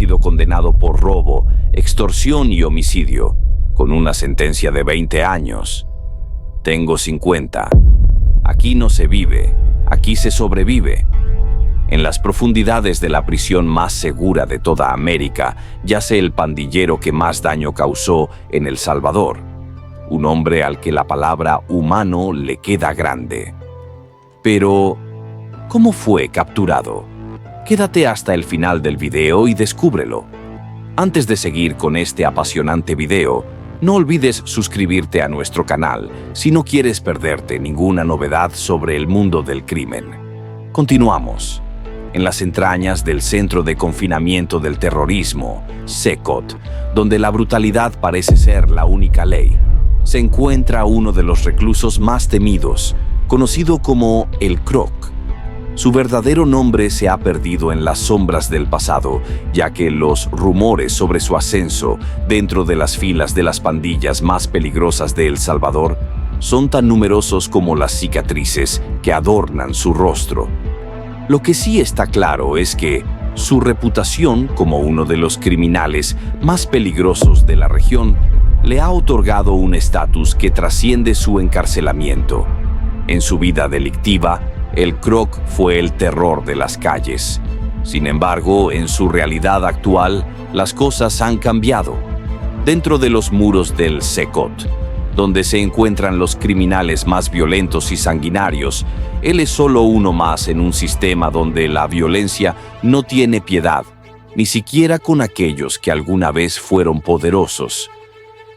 sido condenado por robo, extorsión y homicidio, con una sentencia de 20 años. Tengo 50. Aquí no se vive, aquí se sobrevive. En las profundidades de la prisión más segura de toda América yace el pandillero que más daño causó en El Salvador. Un hombre al que la palabra humano le queda grande. Pero, ¿cómo fue capturado? Quédate hasta el final del video y descúbrelo. Antes de seguir con este apasionante video, no olvides suscribirte a nuestro canal si no quieres perderte ninguna novedad sobre el mundo del crimen. Continuamos. En las entrañas del Centro de Confinamiento del Terrorismo, CECOT, donde la brutalidad parece ser la única ley, se encuentra uno de los reclusos más temidos, conocido como el Croc. Su verdadero nombre se ha perdido en las sombras del pasado, ya que los rumores sobre su ascenso dentro de las filas de las pandillas más peligrosas de El Salvador son tan numerosos como las cicatrices que adornan su rostro. Lo que sí está claro es que su reputación como uno de los criminales más peligrosos de la región le ha otorgado un estatus que trasciende su encarcelamiento. En su vida delictiva, el Croc fue el terror de las calles. Sin embargo, en su realidad actual, las cosas han cambiado. Dentro de los muros del CECOT, donde se encuentran los criminales más violentos y sanguinarios, él es solo uno más en un sistema donde la violencia no tiene piedad, ni siquiera con aquellos que alguna vez fueron poderosos.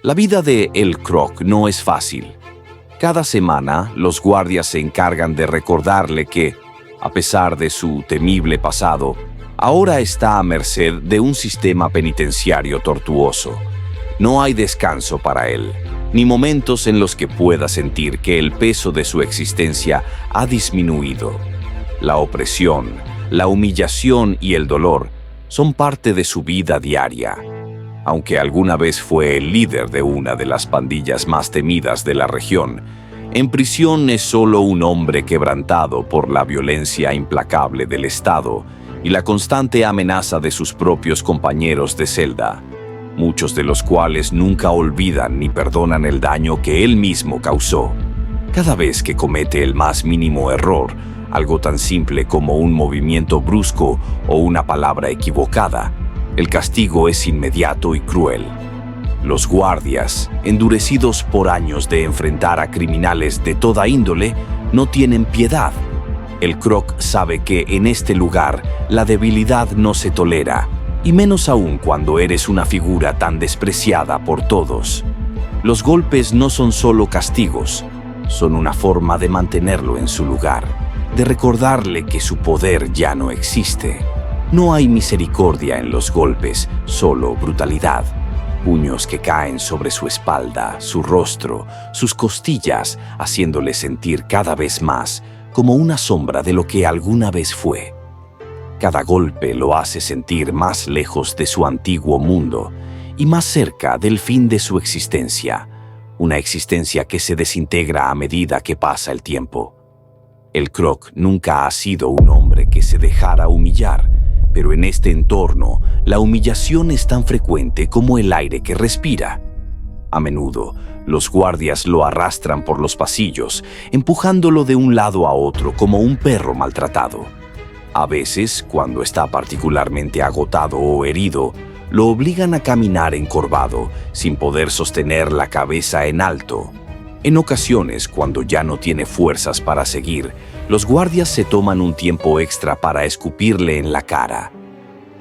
La vida de El Croc no es fácil. Cada semana, los guardias se encargan de recordarle que, a pesar de su temible pasado, ahora está a merced de un sistema penitenciario tortuoso. No hay descanso para él, ni momentos en los que pueda sentir que el peso de su existencia ha disminuido. La opresión, la humillación y el dolor son parte de su vida diaria. Aunque alguna vez fue el líder de una de las pandillas más temidas de la región, en prisión es solo un hombre quebrantado por la violencia implacable del Estado y la constante amenaza de sus propios compañeros de celda, muchos de los cuales nunca olvidan ni perdonan el daño que él mismo causó. Cada vez que comete el más mínimo error, algo tan simple como un movimiento brusco o una palabra equivocada, el castigo es inmediato y cruel. Los guardias, endurecidos por años de enfrentar a criminales de toda índole, no tienen piedad. El Croc sabe que en este lugar la debilidad no se tolera, y menos aún cuando eres una figura tan despreciada por todos. Los golpes no son solo castigos, son una forma de mantenerlo en su lugar, de recordarle que su poder ya no existe. No hay misericordia en los golpes, solo brutalidad. Puños que caen sobre su espalda, su rostro, sus costillas, haciéndole sentir cada vez más como una sombra de lo que alguna vez fue. Cada golpe lo hace sentir más lejos de su antiguo mundo y más cerca del fin de su existencia, una existencia que se desintegra a medida que pasa el tiempo. El Croc nunca ha sido un hombre que se dejara humillar, pero en este entorno la humillación es tan frecuente como el aire que respira. A menudo, los guardias lo arrastran por los pasillos, empujándolo de un lado a otro como un perro maltratado. A veces, cuando está particularmente agotado o herido, lo obligan a caminar encorvado, sin poder sostener la cabeza en alto. En ocasiones, cuando ya no tiene fuerzas para seguir, los guardias se toman un tiempo extra para escupirle en la cara.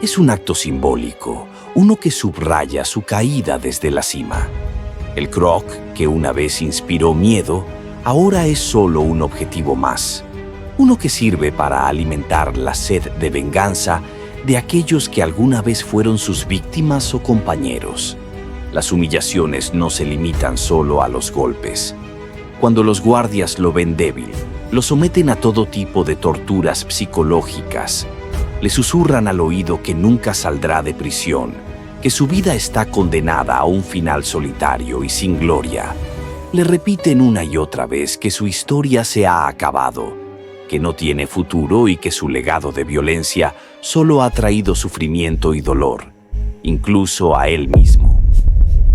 Es un acto simbólico, uno que subraya su caída desde la cima. El Croc, que una vez inspiró miedo, ahora es solo un objetivo más. Uno que sirve para alimentar la sed de venganza de aquellos que alguna vez fueron sus víctimas o compañeros. Las humillaciones no se limitan solo a los golpes. Cuando los guardias lo ven débil, lo someten a todo tipo de torturas psicológicas. Le susurran al oído que nunca saldrá de prisión, que su vida está condenada a un final solitario y sin gloria. Le repiten una y otra vez que su historia se ha acabado, que no tiene futuro y que su legado de violencia solo ha traído sufrimiento y dolor. incluso a él mismo.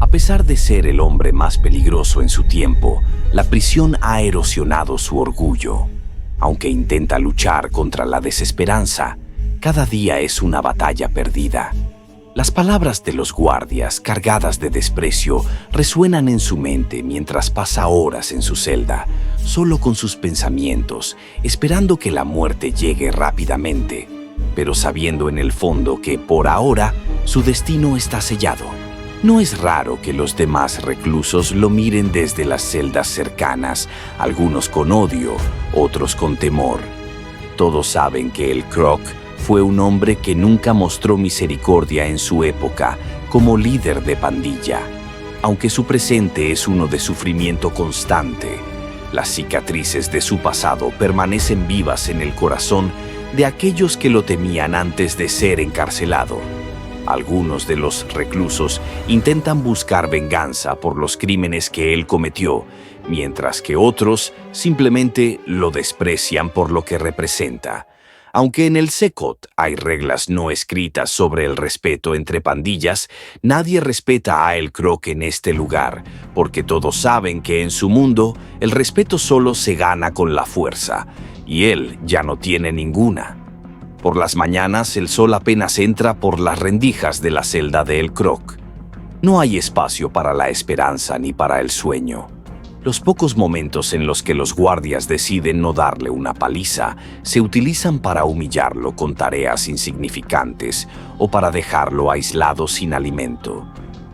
A pesar de ser el hombre más peligroso en su tiempo, la prisión ha erosionado su orgullo. Aunque intenta luchar contra la desesperanza, cada día es una batalla perdida. Las palabras de los guardias, cargadas de desprecio, resuenan en su mente mientras pasa horas en su celda, solo con sus pensamientos, esperando que la muerte llegue rápidamente, pero sabiendo en el fondo que, por ahora, su destino está sellado. No es raro que los demás reclusos lo miren desde las celdas cercanas, algunos con odio, otros con temor. Todos saben que el Croc fue un hombre que nunca mostró misericordia en su época como líder de pandilla, aunque su presente es uno de sufrimiento constante. Las cicatrices de su pasado permanecen vivas en el corazón de aquellos que lo temían antes de ser encarcelado. Algunos de los reclusos intentan buscar venganza por los crímenes que él cometió, mientras que otros simplemente lo desprecian por lo que representa. Aunque en el Secot hay reglas no escritas sobre el respeto entre pandillas, nadie respeta a El Croc en este lugar, porque todos saben que en su mundo el respeto solo se gana con la fuerza, y él ya no tiene ninguna. Por las mañanas el sol apenas entra por las rendijas de la celda de El Croc. No hay espacio para la esperanza ni para el sueño. Los pocos momentos en los que los guardias deciden no darle una paliza se utilizan para humillarlo con tareas insignificantes o para dejarlo aislado sin alimento.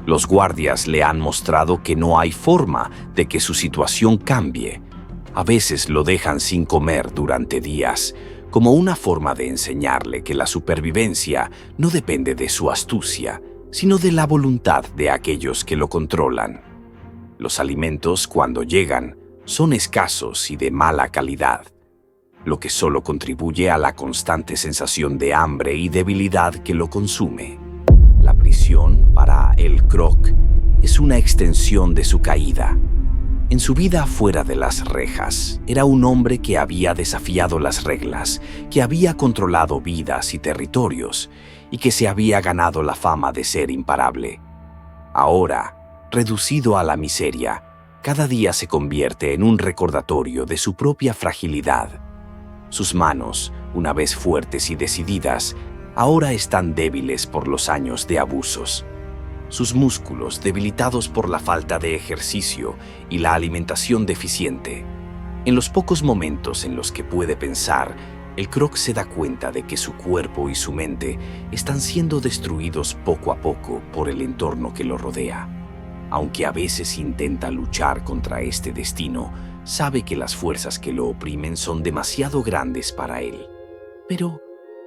Los guardias le han mostrado que no hay forma de que su situación cambie. A veces lo dejan sin comer durante días, como una forma de enseñarle que la supervivencia no depende de su astucia, sino de la voluntad de aquellos que lo controlan. Los alimentos, cuando llegan, son escasos y de mala calidad, lo que solo contribuye a la constante sensación de hambre y debilidad que lo consume. La prisión, para El Croc, es una extensión de su caída. En su vida fuera de las rejas, era un hombre que había desafiado las reglas, que había controlado vidas y territorios, y que se había ganado la fama de ser imparable. Ahora, reducido a la miseria, cada día se convierte en un recordatorio de su propia fragilidad. Sus manos, una vez fuertes y decididas, ahora están débiles por los años de abusos. Sus músculos, debilitados por la falta de ejercicio y la alimentación deficiente. En los pocos momentos en los que puede pensar, el Croc se da cuenta de que su cuerpo y su mente están siendo destruidos poco a poco por el entorno que lo rodea. Aunque a veces intenta luchar contra este destino, sabe que las fuerzas que lo oprimen son demasiado grandes para él. Pero,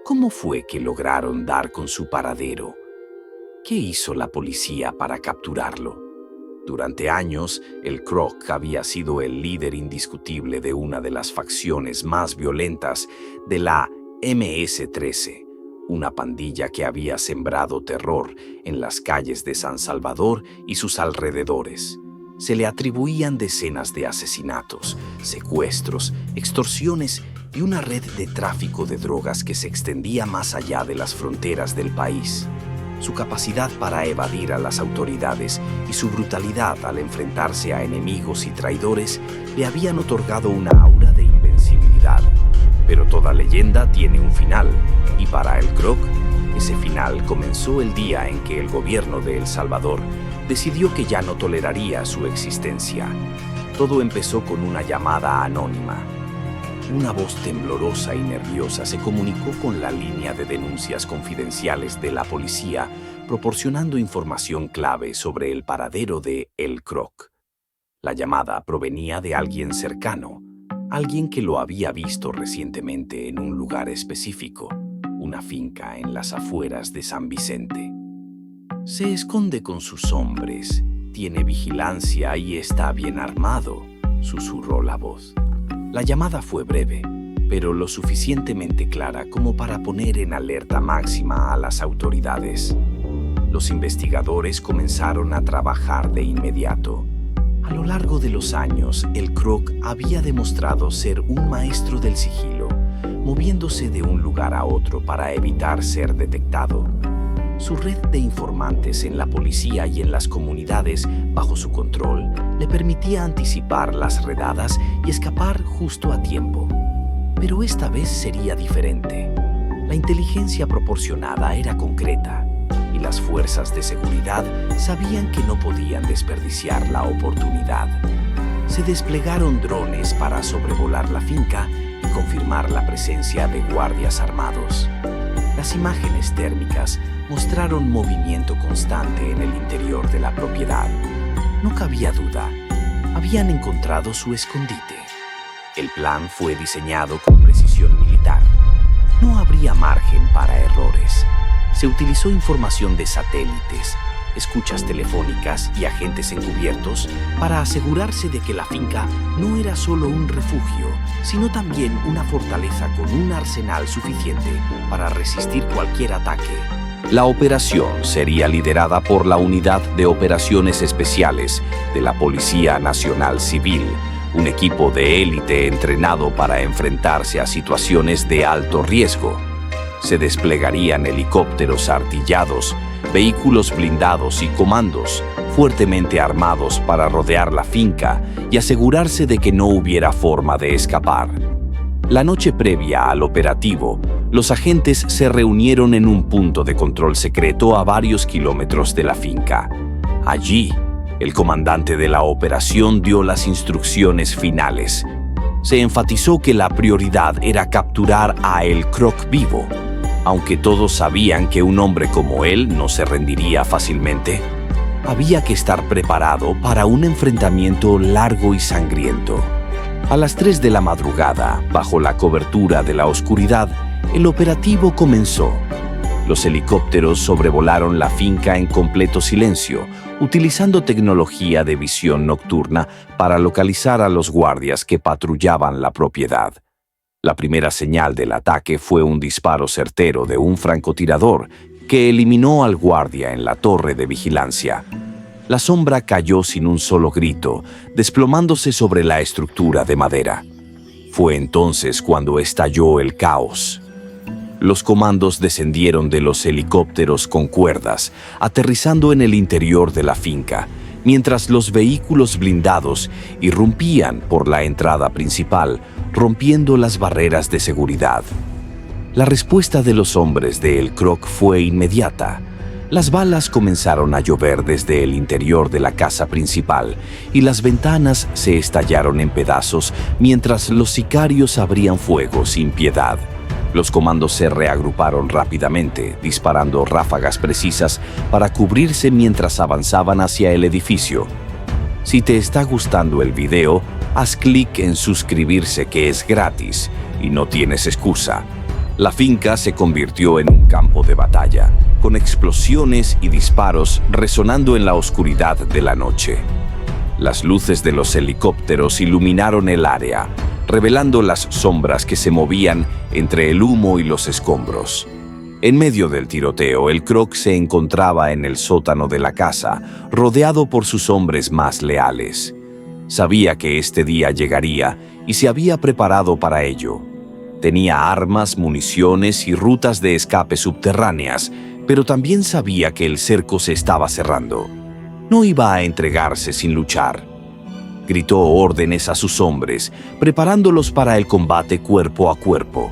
¿cómo fue que lograron dar con su paradero? ¿Qué hizo la policía para capturarlo? Durante años, el Croc había sido el líder indiscutible de una de las facciones más violentas de la MS-13, una pandilla que había sembrado terror en las calles de San Salvador y sus alrededores. Se le atribuían decenas de asesinatos, secuestros, extorsiones y una red de tráfico de drogas que se extendía más allá de las fronteras del país. Su capacidad para evadir a las autoridades y su brutalidad al enfrentarse a enemigos y traidores le habían otorgado una aura de invencibilidad. Pero toda leyenda tiene un final, y para el Croc, ese final comenzó el día en que el gobierno de El Salvador decidió que ya no toleraría su existencia. Todo empezó con una llamada anónima. Una voz temblorosa y nerviosa se comunicó con la línea de denuncias confidenciales de la policía, proporcionando información clave sobre el paradero de El Croc. La llamada provenía de alguien cercano, alguien que lo había visto recientemente en un lugar específico, una finca en las afueras de San Vicente. Se esconde con sus hombres, tiene vigilancia y está bien armado, susurró la voz. La llamada fue breve, pero lo suficientemente clara como para poner en alerta máxima a las autoridades. Los investigadores comenzaron a trabajar de inmediato. A lo largo de los años, el Croc había demostrado ser un maestro del sigilo, moviéndose de un lugar a otro para evitar ser detectado. Su red de informantes en la policía y en las comunidades bajo su control le permitía anticipar las redadas y escapar justo a tiempo. Pero esta vez sería diferente. La inteligencia proporcionada era concreta y las fuerzas de seguridad sabían que no podían desperdiciar la oportunidad. Se desplegaron drones para sobrevolar la finca y confirmar la presencia de guardias armados. Las imágenes térmicas mostraron movimiento constante en el interior de la propiedad. No cabía duda, habían encontrado su escondite. El plan fue diseñado con precisión militar. No habría margen para errores. Se utilizó información de satélites, escuchas telefónicas y agentes encubiertos para asegurarse de que la finca no era solo un refugio, sino también una fortaleza con un arsenal suficiente para resistir cualquier ataque. La operación sería liderada por la Unidad de Operaciones Especiales de la Policía Nacional Civil, un equipo de élite entrenado para enfrentarse a situaciones de alto riesgo. Se desplegarían helicópteros artillados, vehículos blindados y comandos fuertemente armados para rodear la finca y asegurarse de que no hubiera forma de escapar. La noche previa al operativo, los agentes se reunieron en un punto de control secreto a varios kilómetros de la finca. Allí, el comandante de la operación dio las instrucciones finales. Se enfatizó que la prioridad era capturar a El Croc vivo. Aunque todos sabían que un hombre como él no se rendiría fácilmente, había que estar preparado para un enfrentamiento largo y sangriento. A las 3 de la madrugada, bajo la cobertura de la oscuridad, el operativo comenzó. Los helicópteros sobrevolaron la finca en completo silencio, utilizando tecnología de visión nocturna para localizar a los guardias que patrullaban la propiedad. La primera señal del ataque fue un disparo certero de un francotirador que eliminó al guardia en la torre de vigilancia. La sombra cayó sin un solo grito, desplomándose sobre la estructura de madera. Fue entonces cuando estalló el caos. Los comandos descendieron de los helicópteros con cuerdas, aterrizando en el interior de la finca, mientras los vehículos blindados irrumpían por la entrada principal, rompiendo las barreras de seguridad. La respuesta de los hombres de El Croc fue inmediata. Las balas comenzaron a llover desde el interior de la casa principal y las ventanas se estallaron en pedazos mientras los sicarios abrían fuego sin piedad. Los comandos se reagruparon rápidamente, disparando ráfagas precisas para cubrirse mientras avanzaban hacia el edificio. Si te está gustando el video, haz clic en suscribirse, que es gratis y no tienes excusa. La finca se convirtió en un campo de batalla, con explosiones y disparos resonando en la oscuridad de la noche. Las luces de los helicópteros iluminaron el área, revelando las sombras que se movían entre el humo y los escombros. En medio del tiroteo, El Croc se encontraba en el sótano de la casa, rodeado por sus hombres más leales. Sabía que este día llegaría y se había preparado para ello. Tenía armas, municiones y rutas de escape subterráneas, pero también sabía que el cerco se estaba cerrando. No iba a entregarse sin luchar. Gritó órdenes a sus hombres, preparándolos para el combate cuerpo a cuerpo.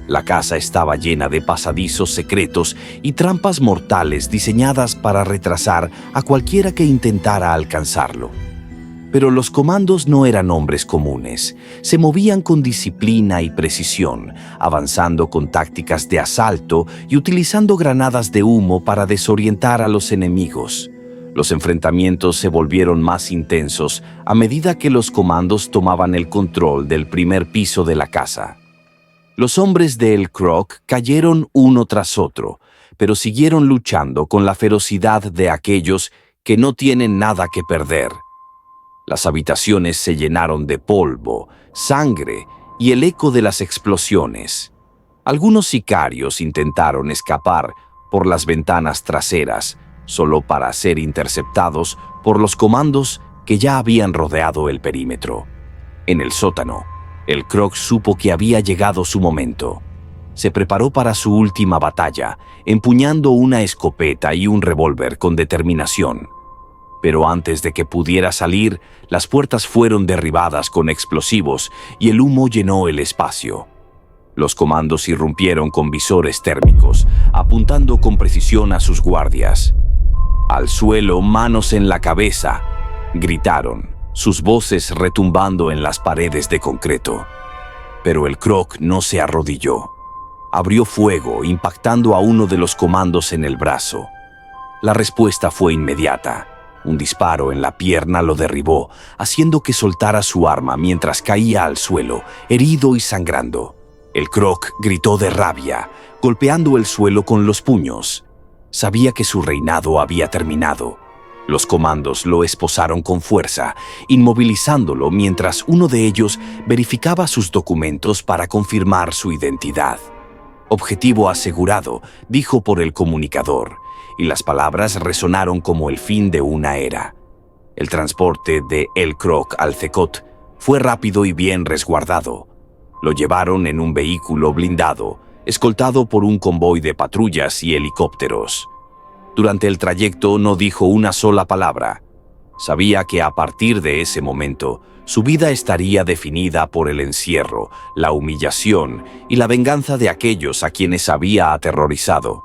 La casa estaba llena de pasadizos secretos y trampas mortales diseñadas para retrasar a cualquiera que intentara alcanzarlo. Pero los comandos no eran hombres comunes. Se movían con disciplina y precisión, avanzando con tácticas de asalto y utilizando granadas de humo para desorientar a los enemigos. Los enfrentamientos se volvieron más intensos a medida que los comandos tomaban el control del primer piso de la casa. Los hombres de El Croc cayeron uno tras otro, pero siguieron luchando con la ferocidad de aquellos que no tienen nada que perder. Las habitaciones se llenaron de polvo, sangre y el eco de las explosiones. Algunos sicarios intentaron escapar por las ventanas traseras, solo para ser interceptados por los comandos que ya habían rodeado el perímetro. En el sótano, El Croc supo que había llegado su momento. Se preparó para su última batalla, empuñando una escopeta y un revólver con determinación. Pero antes de que pudiera salir, las puertas fueron derribadas con explosivos y el humo llenó el espacio. Los comandos irrumpieron con visores térmicos, apuntando con precisión a sus guardias. «Al suelo, manos en la cabeza», gritaron, sus voces retumbando en las paredes de concreto. Pero el Croc no se arrodilló. Abrió fuego, impactando a uno de los comandos en el brazo. La respuesta fue inmediata. Un disparo en la pierna lo derribó, haciendo que soltara su arma mientras caía al suelo, herido y sangrando. El Croc gritó de rabia, golpeando el suelo con los puños. Sabía que su reinado había terminado. Los comandos lo esposaron con fuerza, inmovilizándolo mientras uno de ellos verificaba sus documentos para confirmar su identidad. «Objetivo asegurado», dijo por el comunicador, y las palabras resonaron como el fin de una era. El transporte de El Croc al Cecot fue rápido y bien resguardado. Lo llevaron en un vehículo blindado, escoltado por un convoy de patrullas y helicópteros. Durante el trayecto no dijo una sola palabra. Sabía que a partir de ese momento, su vida estaría definida por el encierro, la humillación y la venganza de aquellos a quienes había aterrorizado.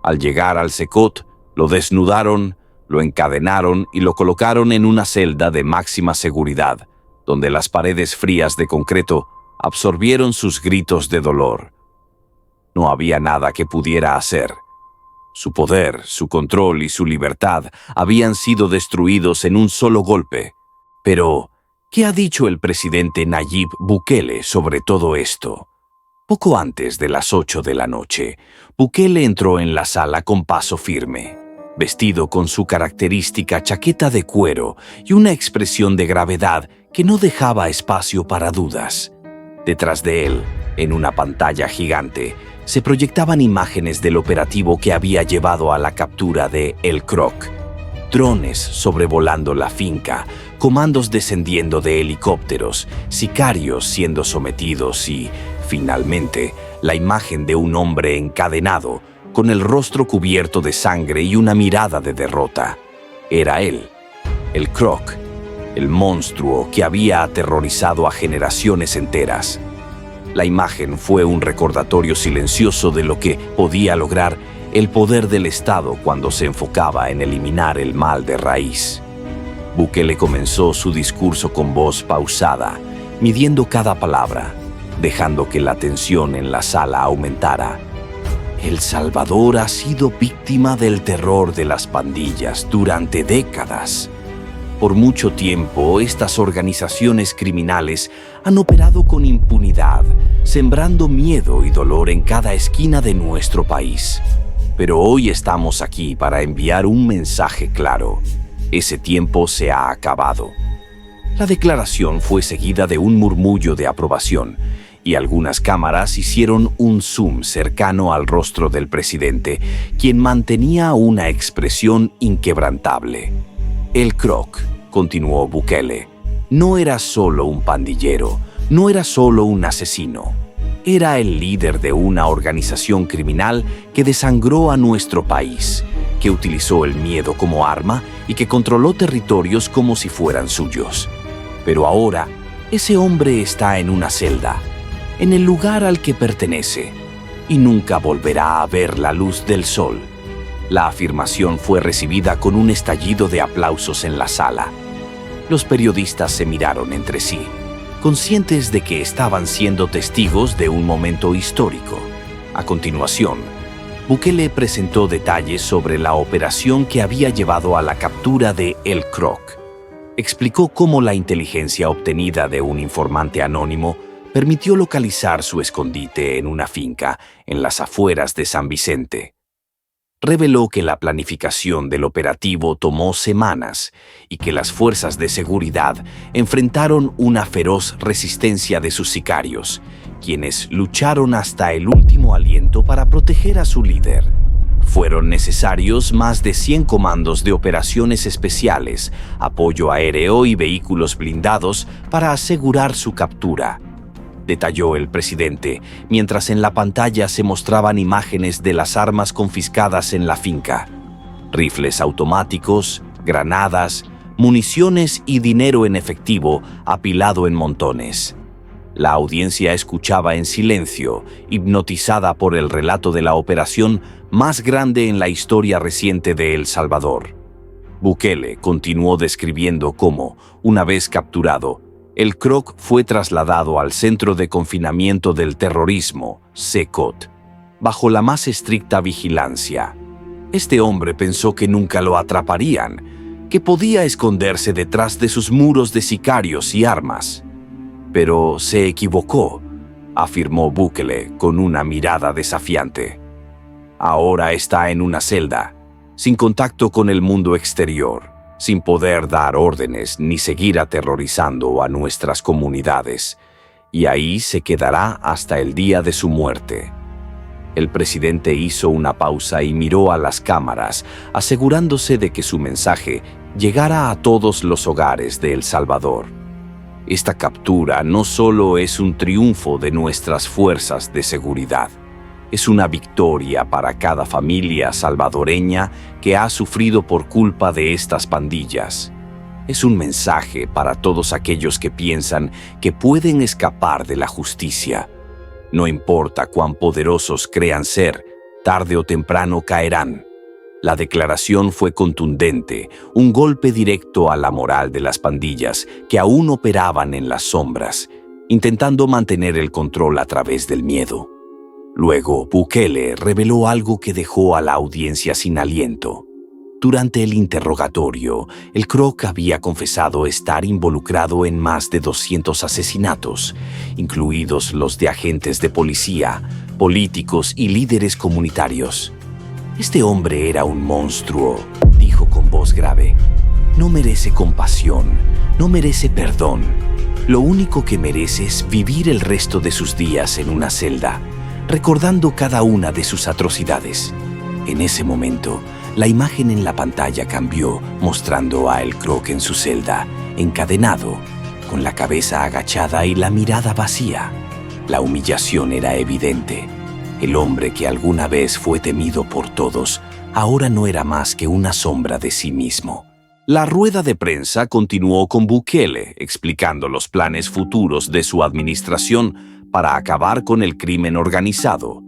Al llegar al Cecot, lo desnudaron, lo encadenaron y lo colocaron en una celda de máxima seguridad, donde las paredes frías de concreto absorbieron sus gritos de dolor. No había nada que pudiera hacer. Su poder, su control y su libertad habían sido destruidos en un solo golpe. Pero, ¿qué ha dicho el presidente Nayib Bukele sobre todo esto? Poco antes de las 8 de la noche, Bukele entró en la sala con paso firme, vestido con su característica chaqueta de cuero y una expresión de gravedad que no dejaba espacio para dudas. Detrás de él, en una pantalla gigante, se proyectaban imágenes del operativo que había llevado a la captura de El Croc. Drones sobrevolando la finca, comandos descendiendo de helicópteros, sicarios siendo sometidos y, finalmente, la imagen de un hombre encadenado, con el rostro cubierto de sangre y una mirada de derrota. Era él, El Croc, el monstruo que había aterrorizado a generaciones enteras. La imagen fue un recordatorio silencioso de lo que podía lograr el poder del Estado cuando se enfocaba en eliminar el mal de raíz. Bukele comenzó su discurso con voz pausada, midiendo cada palabra, dejando que la tensión en la sala aumentara. El Salvador ha sido víctima del terror de las pandillas durante décadas. Por mucho tiempo, estas organizaciones criminales han operado con impunidad, sembrando miedo y dolor en cada esquina de nuestro país. Pero hoy estamos aquí para enviar un mensaje claro. Ese tiempo se ha acabado. La declaración fue seguida de un murmullo de aprobación, y algunas cámaras hicieron un zoom cercano al rostro del presidente, quien mantenía una expresión inquebrantable. El Croc, continuó Bukele, no era solo un pandillero, no era solo un asesino. Era el líder de una organización criminal que desangró a nuestro país, que utilizó el miedo como arma y que controló territorios como si fueran suyos. Pero ahora, ese hombre está en una celda, en el lugar al que pertenece, y nunca volverá a ver la luz del sol. La afirmación fue recibida con un estallido de aplausos en la sala. Los periodistas se miraron entre sí, conscientes de que estaban siendo testigos de un momento histórico. A continuación, Bukele presentó detalles sobre la operación que había llevado a la captura de El Croc. Explicó cómo la inteligencia obtenida de un informante anónimo permitió localizar su escondite en una finca en las afueras de San Vicente. Reveló que la planificación del operativo tomó semanas y que las fuerzas de seguridad enfrentaron una feroz resistencia de sus sicarios, quienes lucharon hasta el último aliento para proteger a su líder. Fueron necesarios más de 100 comandos de operaciones especiales, apoyo aéreo y vehículos blindados para asegurar su captura. detalló el presidente, mientras en la pantalla se mostraban imágenes de las armas confiscadas en la finca. Rifles automáticos, granadas, municiones y dinero en efectivo apilado en montones. La audiencia escuchaba en silencio, hipnotizada por el relato de la operación más grande en la historia reciente de El Salvador. Bukele continuó describiendo cómo, una vez capturado, el Kroc fue trasladado al Centro de Confinamiento del Terrorismo, CECOT, bajo la más estricta vigilancia. Este hombre pensó que nunca lo atraparían, que podía esconderse detrás de sus muros de sicarios y armas. Pero se equivocó, afirmó Bukele con una mirada desafiante. Ahora está en una celda, sin contacto con el mundo exterior, sin poder dar órdenes ni seguir aterrorizando a nuestras comunidades, y ahí se quedará hasta el día de su muerte. El presidente hizo una pausa y miró a las cámaras, asegurándose de que su mensaje llegara a todos los hogares de El Salvador. Esta captura no solo es un triunfo de nuestras fuerzas de seguridad, es una victoria para cada familia salvadoreña que ha sufrido por culpa de estas pandillas. Es un mensaje para todos aquellos que piensan que pueden escapar de la justicia. No importa cuán poderosos crean ser, tarde o temprano caerán. La declaración fue contundente, un golpe directo a la moral de las pandillas que aún operaban en las sombras, intentando mantener el control a través del miedo. Luego, Bukele reveló algo que dejó a la audiencia sin aliento. Durante el interrogatorio, el Kroc había confesado estar involucrado en más de 200 asesinatos, incluidos los de agentes de policía, políticos y líderes comunitarios. Este hombre era un monstruo, dijo con voz grave. No merece compasión, no merece perdón. Lo único que merece es vivir el resto de sus días en una celda, recordando cada una de sus atrocidades. En ese momento, la imagen en la pantalla cambió, mostrando a El Kroc en su celda, encadenado, con la cabeza agachada y la mirada vacía. La humillación era evidente. El hombre que alguna vez fue temido por todos, ahora no era más que una sombra de sí mismo. La rueda de prensa continuó con Bukele, explicando los planes futuros de su administración para acabar con el crimen organizado.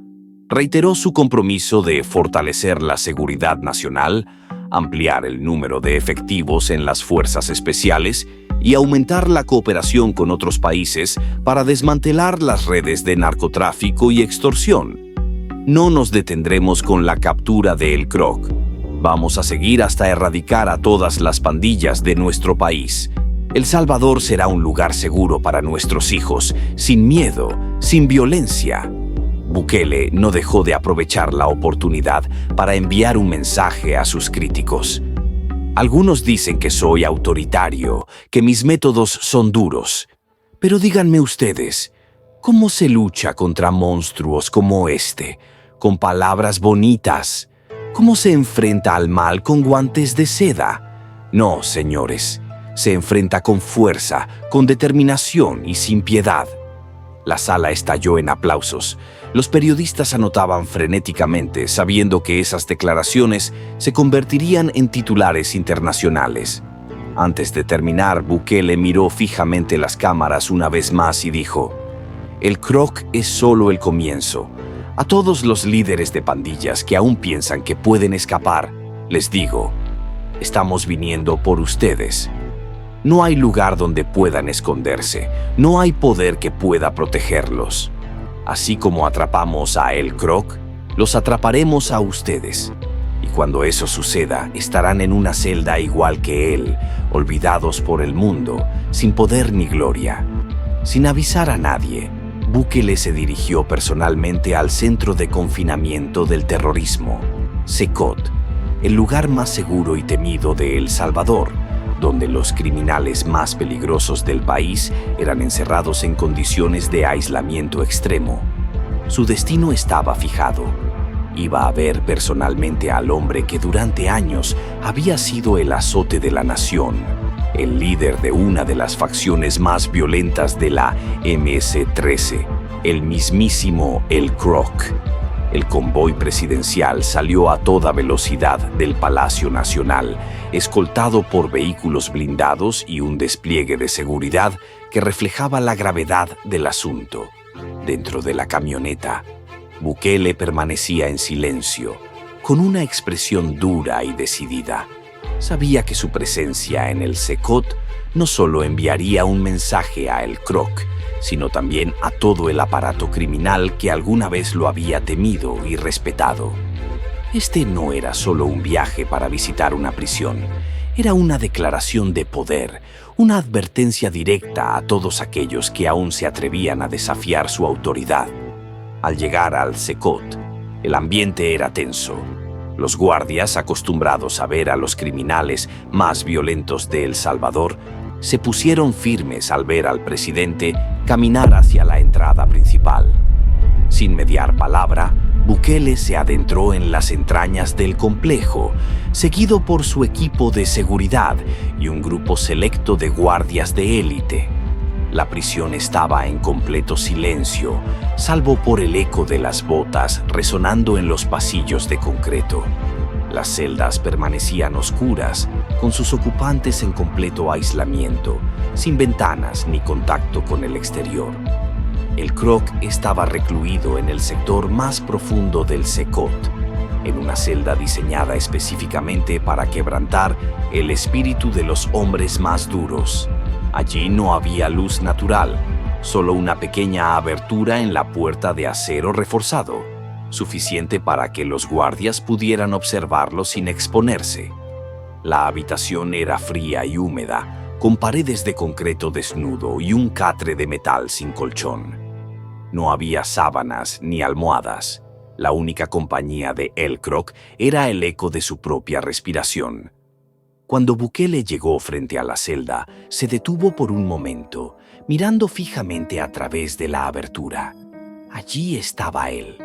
Reiteró su compromiso de fortalecer la seguridad nacional, ampliar el número de efectivos en las fuerzas especiales y aumentar la cooperación con otros países para desmantelar las redes de narcotráfico y extorsión. No nos detendremos con la captura de El Kroc. Vamos a seguir hasta erradicar a todas las pandillas de nuestro país. El Salvador será un lugar seguro para nuestros hijos, sin miedo, sin violencia. Bukele no dejó de aprovechar la oportunidad para enviar un mensaje a sus críticos. Algunos dicen que soy autoritario, que mis métodos son duros. Pero díganme ustedes, ¿cómo se lucha contra monstruos como este, con palabras bonitas? ¿Cómo se enfrenta al mal con guantes de seda? No, señores, se enfrenta con fuerza, con determinación y sin piedad. La sala estalló en aplausos. Los periodistas anotaban frenéticamente, sabiendo que esas declaraciones se convertirían en titulares internacionales. Antes de terminar, Bukele miró fijamente las cámaras una vez más y dijo: El Kroc es solo el comienzo. A todos los líderes de pandillas que aún piensan que pueden escapar, les digo, estamos viniendo por ustedes. No hay lugar donde puedan esconderse, no hay poder que pueda protegerlos. Así como atrapamos a El Kroc, los atraparemos a ustedes. Y cuando eso suceda, estarán en una celda igual que él, olvidados por el mundo, sin poder ni gloria. Sin avisar a nadie, Bukele se dirigió personalmente al Centro de Confinamiento del Terrorismo, CECOT, el lugar más seguro y temido de El Salvador, donde los criminales más peligrosos del país eran encerrados en condiciones de aislamiento extremo. Su destino estaba fijado. Iba a ver personalmente al hombre que durante años había sido el azote de la nación, el líder de una de las facciones más violentas de la MS-13, el mismísimo El Croc. El convoy presidencial salió a toda velocidad del Palacio Nacional, escoltado por vehículos blindados y un despliegue de seguridad que reflejaba la gravedad del asunto. Dentro de la camioneta, Bukele permanecía en silencio, con una expresión dura y decidida. Sabía que su presencia en el Secot no solo enviaría un mensaje a El Croc, sino también a todo el aparato criminal que alguna vez lo había temido y respetado. Este no era solo un viaje para visitar una prisión, era una declaración de poder, una advertencia directa a todos aquellos que aún se atrevían a desafiar su autoridad. Al llegar al Secot, el ambiente era tenso. Los guardias, acostumbrados a ver a los criminales más violentos de El Salvador, se pusieron firmes al ver al presidente caminar hacia la entrada principal. Sin mediar palabra, Bukele se adentró en las entrañas del complejo, seguido por su equipo de seguridad y un grupo selecto de guardias de élite. La prisión estaba en completo silencio, salvo por el eco de las botas resonando en los pasillos de concreto. Las celdas permanecían oscuras, con sus ocupantes en completo aislamiento, sin ventanas ni contacto con el exterior. El Croc estaba recluido en el sector más profundo del Secot, en una celda diseñada específicamente para quebrantar el espíritu de los hombres más duros. Allí no había luz natural, solo una pequeña abertura en la puerta de acero reforzado, suficiente para que los guardias pudieran observarlo sin exponerse. La habitación era fría y húmeda, con paredes de concreto desnudo y un catre de metal sin colchón. No había sábanas ni almohadas. La única compañía de El Croc era el eco de su propia respiración. Cuando Bukele llegó frente a la celda, se detuvo por un momento, mirando fijamente a través de la abertura. Allí estaba él,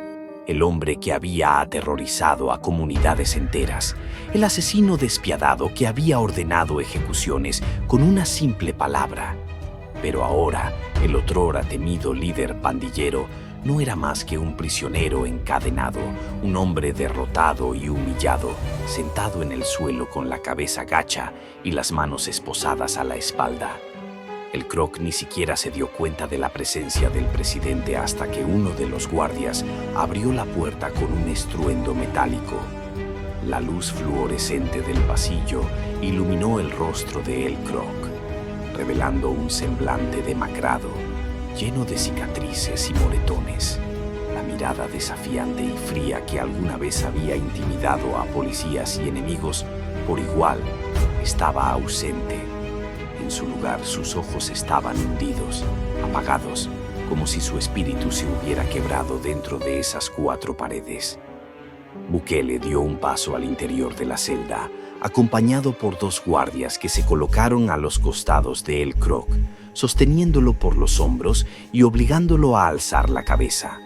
el hombre que había aterrorizado a comunidades enteras, el asesino despiadado que había ordenado ejecuciones con una simple palabra. Pero ahora, el otrora temido líder pandillero no era más que un prisionero encadenado, un hombre derrotado y humillado, sentado en el suelo con la cabeza gacha y las manos esposadas a la espalda. El Croc ni siquiera se dio cuenta de la presencia del presidente hasta que uno de los guardias abrió la puerta con un estruendo metálico. La luz fluorescente del pasillo iluminó el rostro de El Croc, revelando un semblante demacrado, lleno de cicatrices y moretones. La mirada desafiante y fría que alguna vez había intimidado a policías y enemigos por igual estaba ausente. En su lugar, sus ojos estaban hundidos, apagados, como si su espíritu se hubiera quebrado dentro de esas 4 paredes. Bukele dio un paso al interior de la celda, acompañado por 2 guardias que se colocaron a los costados de El Croc, sosteniéndolo por los hombros y obligándolo a alzar la cabeza.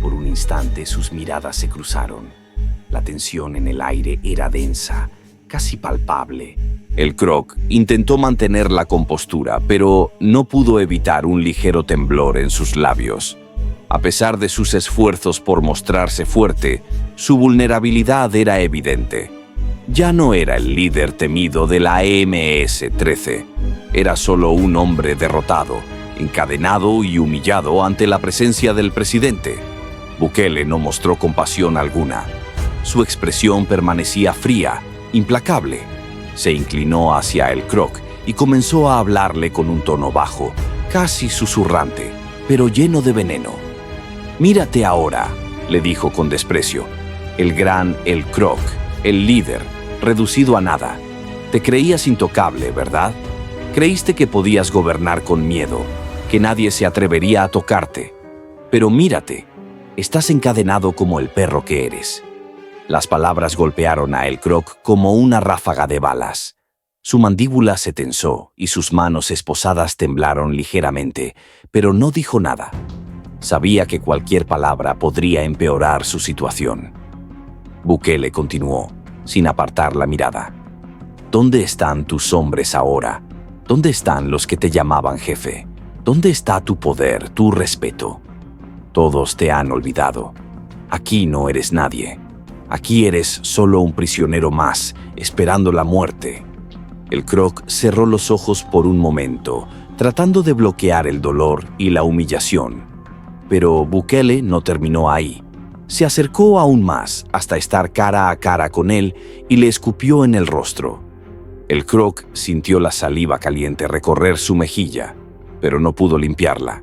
Por un instante sus miradas se cruzaron. La tensión en el aire era densa, casi palpable. El Croc intentó mantener la compostura, pero no pudo evitar un ligero temblor en sus labios. A pesar de sus esfuerzos por mostrarse fuerte, su vulnerabilidad era evidente. Ya no era el líder temido de la MS-13. Era solo un hombre derrotado, encadenado y humillado ante la presencia del presidente. Bukele no mostró compasión alguna. Su expresión permanecía fría, implacable. Se inclinó hacia El Croc y comenzó a hablarle con un tono bajo, casi susurrante, pero lleno de veneno. «Mírate ahora», le dijo con desprecio. «El gran El Croc, el líder, reducido a nada. Te creías intocable, ¿verdad? Creíste que podías gobernar con miedo, que nadie se atrevería a tocarte. Pero mírate, estás encadenado como el perro que eres». Las palabras golpearon a El Croc como una ráfaga de balas. Su mandíbula se tensó y sus manos esposadas temblaron ligeramente, pero no dijo nada. Sabía que cualquier palabra podría empeorar su situación. Bukele continuó, sin apartar la mirada. «¿Dónde están tus hombres ahora? ¿Dónde están los que te llamaban jefe? ¿Dónde está tu poder, tu respeto? Todos te han olvidado. Aquí no eres nadie. Aquí eres solo un prisionero más, esperando la muerte. El Croc cerró los ojos por un momento, tratando de bloquear el dolor y la humillación. Pero Bukele no terminó ahí. Se acercó aún más hasta estar cara a cara con él y le escupió en el rostro. El Croc sintió la saliva caliente recorrer su mejilla, pero no pudo limpiarla.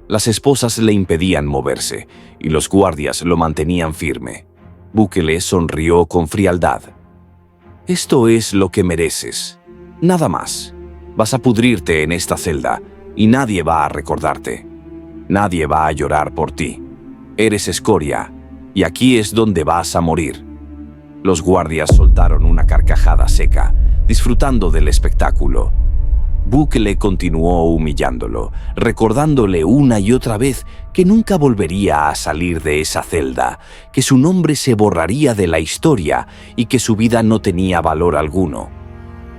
Las esposas le impedían moverse y los guardias lo mantenían firme. Bukele sonrió con frialdad. Esto es lo que mereces. Nada más. Vas a pudrirte en esta celda y nadie va a recordarte. Nadie va a llorar por ti. Eres escoria y aquí es donde vas a morir. Los guardias soltaron una carcajada seca, disfrutando del espectáculo. Bukele continuó humillándolo, recordándole una y otra vez que nunca volvería a salir de esa celda, que su nombre se borraría de la historia y que su vida no tenía valor alguno.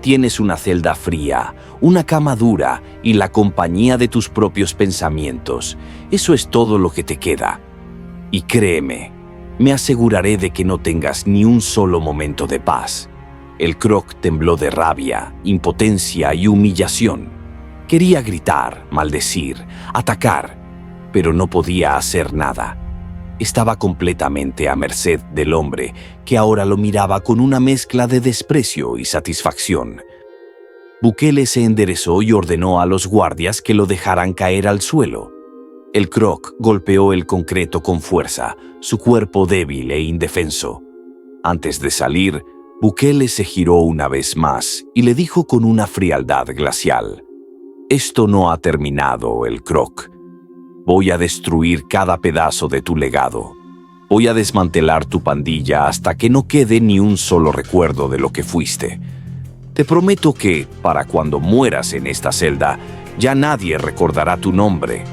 Tienes una celda fría, una cama dura y la compañía de tus propios pensamientos. Eso es todo lo que te queda. Y créeme, me aseguraré de que no tengas ni un solo momento de paz. El Croc tembló de rabia, impotencia y humillación. Quería gritar, maldecir, atacar, pero no podía hacer nada. Estaba completamente a merced del hombre, que ahora lo miraba con una mezcla de desprecio y satisfacción. Bukele se enderezó y ordenó a los guardias que lo dejaran caer al suelo. El Croc golpeó el concreto con fuerza, su cuerpo débil e indefenso. Antes de salir, Bukele se giró una vez más y le dijo con una frialdad glacial: «Esto no ha terminado, el Croc. Voy a destruir cada pedazo de tu legado. Voy a desmantelar tu pandilla hasta que no quede ni un solo recuerdo de lo que fuiste. Te prometo que, para cuando mueras en esta celda, ya nadie recordará tu nombre».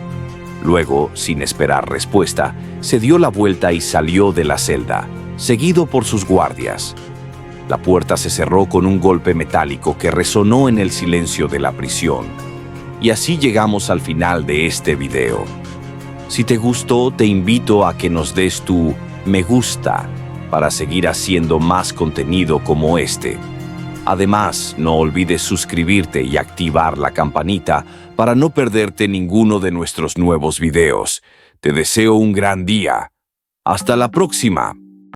Luego, sin esperar respuesta, se dio la vuelta y salió de la celda, seguido por sus guardias. La puerta se cerró con un golpe metálico que resonó en el silencio de la prisión. Y así llegamos al final de este video. Si te gustó, te invito a que nos des tu me gusta para seguir haciendo más contenido como este. Además, no olvides suscribirte y activar la campanita para no perderte ninguno de nuestros nuevos videos. Te deseo un gran día. ¡Hasta la próxima!